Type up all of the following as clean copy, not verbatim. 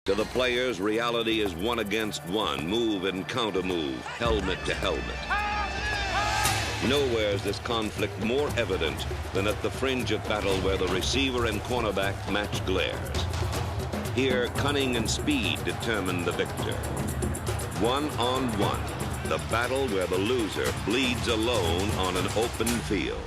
To the players, reality is one against one, move and counter move, helmet to helmet. Nowhere is this conflict more evident than at the fringe of battle where the receiver and cornerback match glares. Here, cunning and speed determine the victor. One-on-one, the battle where the loser bleeds alone on an open field.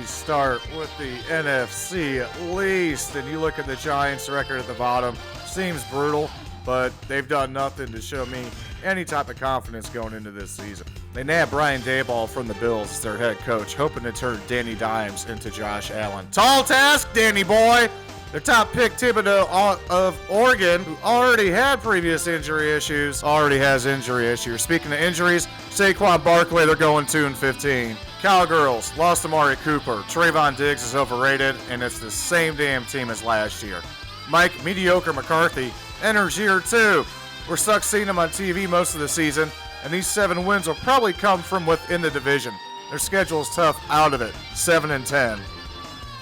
Start with the NFC at least, and you look at the Giants' record at the bottom. Seems brutal, but they've done nothing to show me any type of confidence going into this season. They nabbed Brian Daboll from the Bills as their head coach, hoping to turn Danny Dimes into Josh Allen. Tall task, Danny boy! Their top pick, Thibodeau of Oregon, who already had previous injury issues, already has injury issues. Speaking of injuries, Saquon Barkley, they're going 2-15. Cowgirls lost Amari Cooper. Trayvon Diggs is overrated, and it's the same damn team as last year. Mike Mediocre McCarthy enters year 2. We're stuck seeing him on TV most of the season, and these 7 wins will probably come from within the division. Their schedule is tough out of it, 7-10.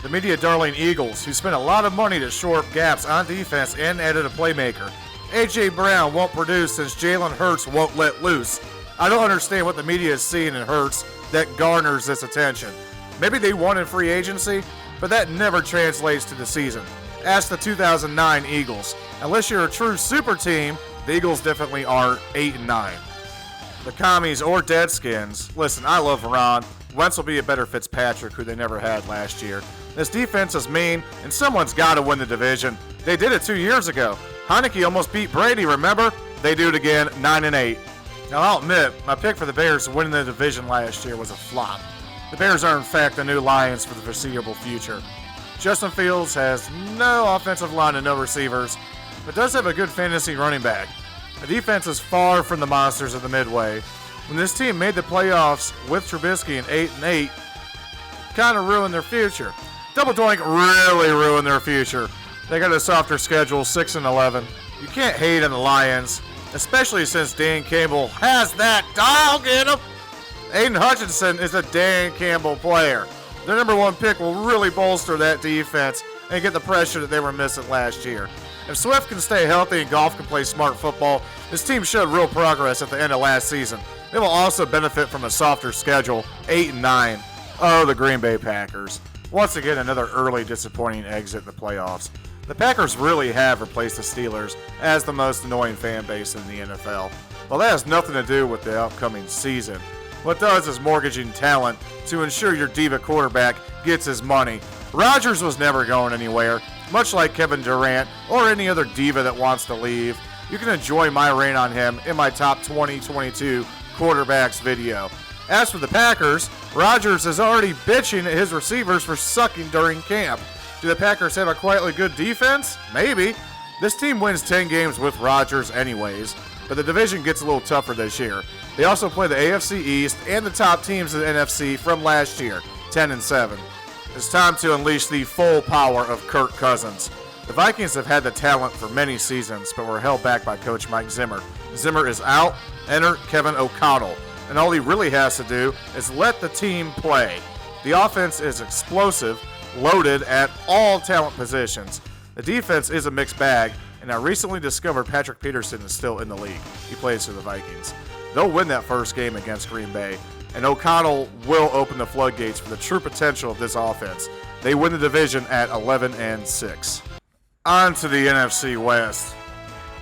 The media darling Eagles, who spent a lot of money to shore up gaps on defense and added a playmaker. A.J. Brown won't produce since Jalen Hurts won't let loose. I don't understand what the media is seeing in Hurts that garners this attention. Maybe they won in free agency, but that never translates to the season. Ask the 2009 Eagles. Unless you're a true super team, the Eagles definitely are 8-9. The Commies or Deadskins, listen, I love Ron. Wentz will be a better Fitzpatrick, who they never had last year. This defense is mean, and someone's got to win the division. They did it 2 years ago. Heineke almost beat Brady, remember? They do it again, 9-8. Now, I'll admit, my pick for the Bears winning the division last year was a flop. The Bears are, in fact, the new Lions for the foreseeable future. Justin Fields has no offensive line and no receivers, but does have a good fantasy running back. The defense is far from the monsters of the Midway. When this team made the playoffs with Trubisky in 8-8, kind of ruined their future. Double Doink really ruined their future. They got a softer schedule, 6-11. You can't hate on the Lions, especially since Dan Campbell has that dog in him. Aiden Hutchinson is a Dan Campbell player. Their number 1 pick will really bolster that defense and get the pressure that they were missing last year. If Swift can stay healthy and Goff can play smart football, this team showed real progress at the end of last season. They will also benefit from a softer schedule, 8-9. Oh, the Green Bay Packers. Once again, another early disappointing exit in the playoffs. The Packers really have replaced the Steelers as the most annoying fan base in the NFL. Well, that has nothing to do with the upcoming season. What it does is mortgaging talent to ensure your diva quarterback gets his money. Rodgers was never going anywhere, much like Kevin Durant or any other diva that wants to leave. You can enjoy my reign on him in my top 2022 quarterbacks video. As for the Packers, Rodgers is already bitching at his receivers for sucking during camp. Do the Packers have a quietly good defense? Maybe. This team wins 10 games with Rodgers anyways, but the division gets a little tougher this year. They also play the AFC East and the top teams in the NFC from last year, 10-7. It's time to unleash the full power of Kirk Cousins. The Vikings have had the talent for many seasons, but were held back by Coach Mike Zimmer. Zimmer is out. Enter Kevin O'Connell. And all he really has to do is let the team play. The offense is explosive, loaded at all talent positions. The defense is a mixed bag, and I recently discovered Patrick Peterson is still in the league. He plays for the Vikings. They'll win that first game against Green Bay, and O'Connell will open the floodgates for the true potential of this offense. They win the division at 11-6. On to the NFC West.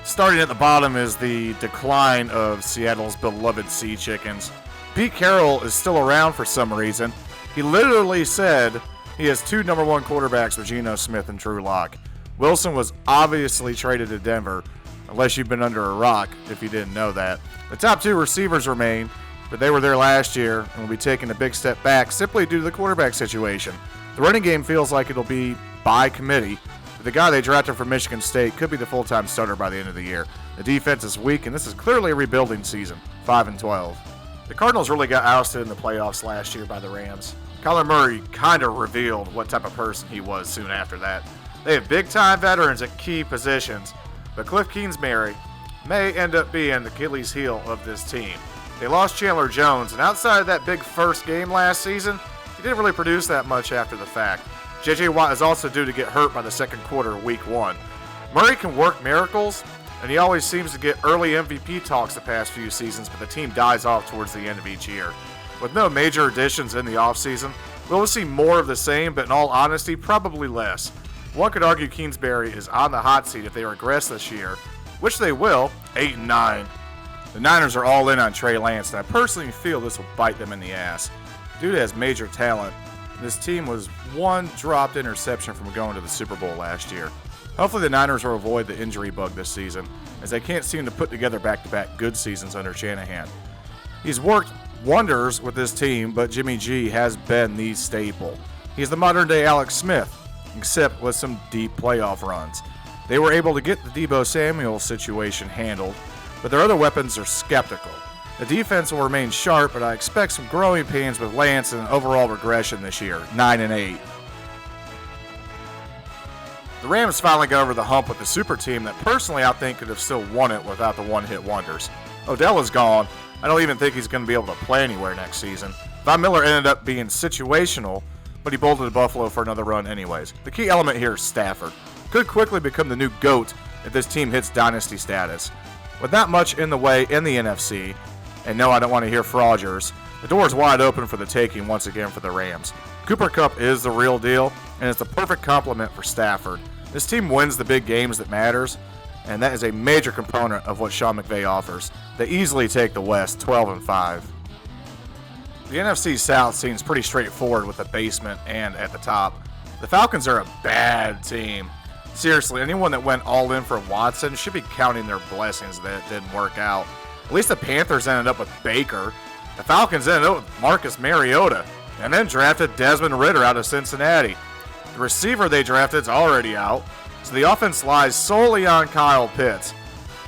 Starting at the bottom is the decline of Seattle's beloved Sea Chickens. Pete Carroll is still around for some reason. He literally said he has 2 number 1 quarterbacks with Geno Smith and Drew Lock. Wilson was obviously traded to Denver, unless you've been under a rock if you didn't know that. The top 2 receivers remain, but they were there last year and will be taking a big step back simply due to the quarterback situation. The running game feels like it'll be by committee, but the guy they drafted from Michigan State could be the full-time starter by the end of the year. The defense is weak, and this is clearly a rebuilding season, 5-12. The Cardinals really got ousted in the playoffs last year by the Rams. Kyler Murray kind of revealed what type of person he was soon after that. They have big-time veterans at key positions, but Cliff Kingsbury may end up being the Achilles heel of this team. They lost Chandler Jones, and outside of that big first game last season, he didn't really produce that much after the fact. J.J. Watt is also due to get hurt by the second quarter of Week 1. Murray can work miracles, and he always seems to get early MVP talks the past few seasons, but the team dies off towards the end of each year. With no major additions in the offseason, we'll see more of the same, but in all honesty, probably less. One could argue Kingsbury is on the hot seat if they regress this year, which they will, 8-9. The Niners are all in on Trey Lance, and I personally feel this will bite them in the ass. Dude has major talent. This team was one dropped interception from going to the Super Bowl last year. Hopefully the Niners will avoid the injury bug this season, as they can't seem to put together back-to-back good seasons under Shanahan. He's worked wonders with this team, but Jimmy G has been the staple. He's the modern-day Alex Smith, except with some deep playoff runs. They were able to get the Deebo Samuel situation handled, but their other weapons are skeptical. The defense will remain sharp, but I expect some growing pains with Lance and an overall regression this year, 9-8. The Rams finally got over the hump with the super team that personally I think could have still won it without the one-hit wonders. Odell is gone. I don't even think he's going to be able to play anywhere next season. Von Miller ended up being situational, but he bolted to Buffalo for another run anyways. The key element here is Stafford. Could quickly become the new GOAT if this team hits dynasty status. With not much in the way in the NFC, and no, I don't want to hear frauders, the door is wide open for the taking once again for the Rams. Cooper Kupp is the real deal, and it's the perfect complement for Stafford. This team wins the big games that matters, and that is a major component of what Sean McVay offers. They easily take the West 12-5. The NFC South seems pretty straightforward with the basement and at the top. The Falcons are a bad team. Seriously, anyone that went all in for Watson should be counting their blessings that it didn't work out. At least the Panthers ended up with Baker. The Falcons ended up with Marcus Mariota, and then drafted Desmond Ridder out of Cincinnati. The receiver they drafted is already out, so the offense lies solely on Kyle Pitts.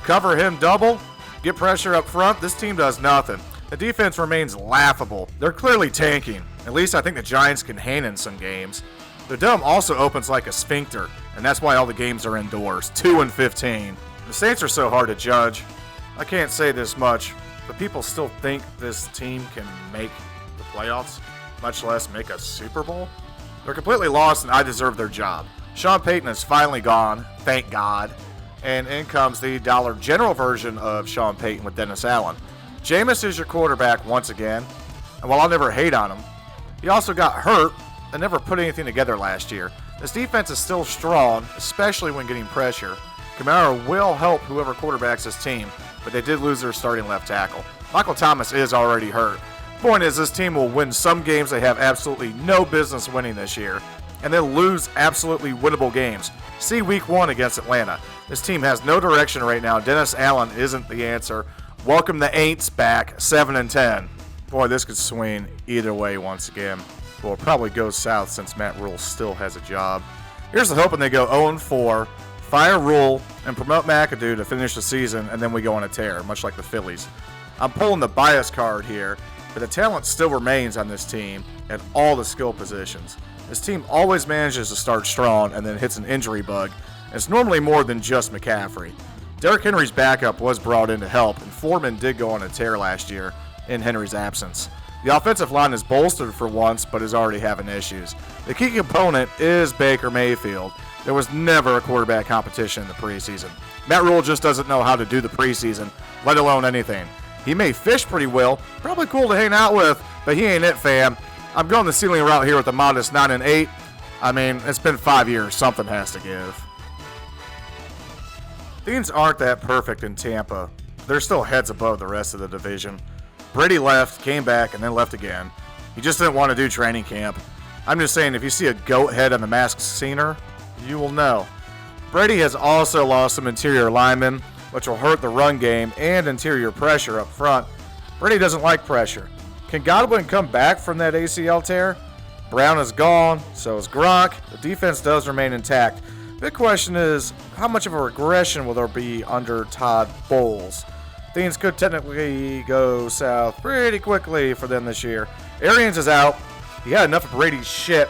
Cover him double, get pressure up front, this team does nothing. The defense remains laughable. They're clearly tanking. At least I think the Giants can hang in some games. The dome also opens like a sphincter, and that's why all the games are indoors, 2-15. The Saints are so hard to judge. I can't say this much, but people still think this team can make the playoffs, much less make a Super Bowl. They're completely lost, and I deserve their job. Sean Payton is finally gone, thank God, and in comes the Dollar General version of Sean Payton with Dennis Allen. Jameis is your quarterback once again, and while I'll never hate on him, he also got hurt and never put anything together last year. This defense is still strong, especially when getting pressure. Kamara will help whoever quarterbacks his team, but they did lose their starting left tackle. Michael Thomas is already hurt. Point is, this team will win some games they have absolutely no business winning this year, and they'll lose absolutely winnable games. See Week 1 against Atlanta. This team has no direction right now. Dennis Allen isn't the answer. Welcome the Aints back, 7-10. Boy, this could swing either way once again. Well, it'll probably go south since Matt Rule still has a job. Here's the hope when they go 0-4, fire Rule, and promote McAdoo to finish the season, and then we go on a tear, much like the Phillies. I'm pulling the bias card here, but the talent still remains on this team at all the skill positions. This team always manages to start strong and then hits an injury bug. And it's normally more than just McCaffrey. Derrick Henry's backup was brought in to help, and Foreman did go on a tear last year in Henry's absence. The offensive line is bolstered for once, but is already having issues. The key component is Baker Mayfield. There was never a quarterback competition in the preseason. Matt Rule just doesn't know how to do the preseason, let alone anything. He may fish pretty well, probably cool to hang out with, but he ain't it, fam. I'm going the ceiling route here with a modest 9-8. I mean, it's been 5 years. Something has to give. Things aren't that perfect in Tampa. They're still heads above the rest of the division. Brady left, came back, and then left again. He just didn't want to do training camp. I'm just saying, if you see a goat head on the Masked Singer, you will know. Brady has also lost some interior linemen, which will hurt the run game and interior pressure up front. Brady doesn't like pressure. Can Godwin come back from that ACL tear? Brown is gone, so is Gronk. The defense does remain intact. Big question is, how much of a regression will there be under Todd Bowles? Things could technically go south pretty quickly for them this year. Arians is out. He had enough of Brady's shit.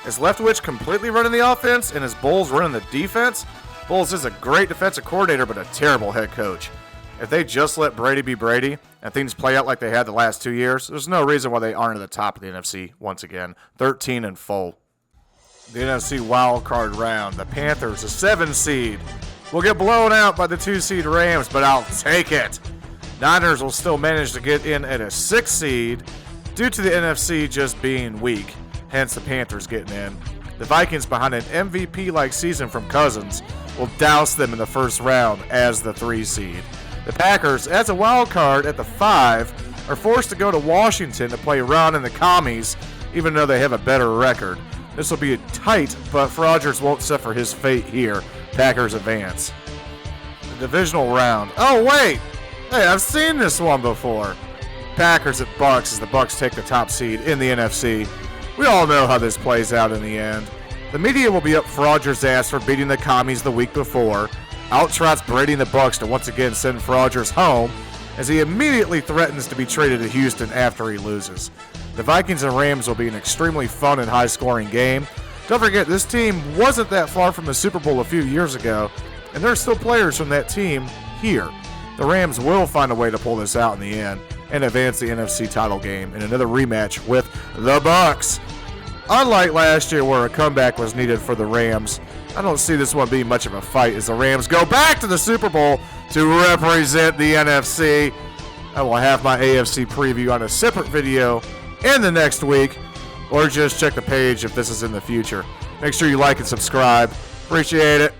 Is Leftwich completely running the offense, and is Bowles running the defense? Bowles is a great defensive coordinator, but a terrible head coach. If they just let Brady be Brady and things play out like they had the last 2 years, there's no reason why they aren't at the top of the NFC once again. 13-4. The NFC wildcard round. The Panthers, a 7 seed, will get blown out by the 2 seed Rams, but I'll take it. Niners will still manage to get in at a 6 seed due to the NFC just being weak, hence the Panthers getting in. The Vikings, behind an MVP-like season from Cousins, will douse them in the first round as the 3 seed. The Packers, as a wild card at the 5, are forced to go to Washington to play Ron and the Commies, even though they have a better record. This will be tight, but Rodgers won't suffer his fate here. Packers advance. The divisional round. Oh, wait! Hey, I've seen this one before. Packers at Bucks as the Bucks take the top seed in the NFC. We all know how this plays out in the end. The media will be up for Rodgers' ass for beating the Commies the week before. Outtrots Brady and the Bucks to once again send Rodgers home as he immediately threatens to be traded to Houston after he loses. The Vikings and Rams will be an extremely fun and high-scoring game. Don't forget, this team wasn't that far from the Super Bowl a few years ago, and there are still players from that team here. The Rams will find a way to pull this out in the end and advance the NFC title game in another rematch with the Bucks. Unlike last year where a comeback was needed for the Rams, I don't see this one being much of a fight as the Rams go back to the Super Bowl to represent the NFC. I will have my AFC preview on a separate video in the next week, or just check the page if this is in the future. Make sure you like and subscribe. Appreciate it.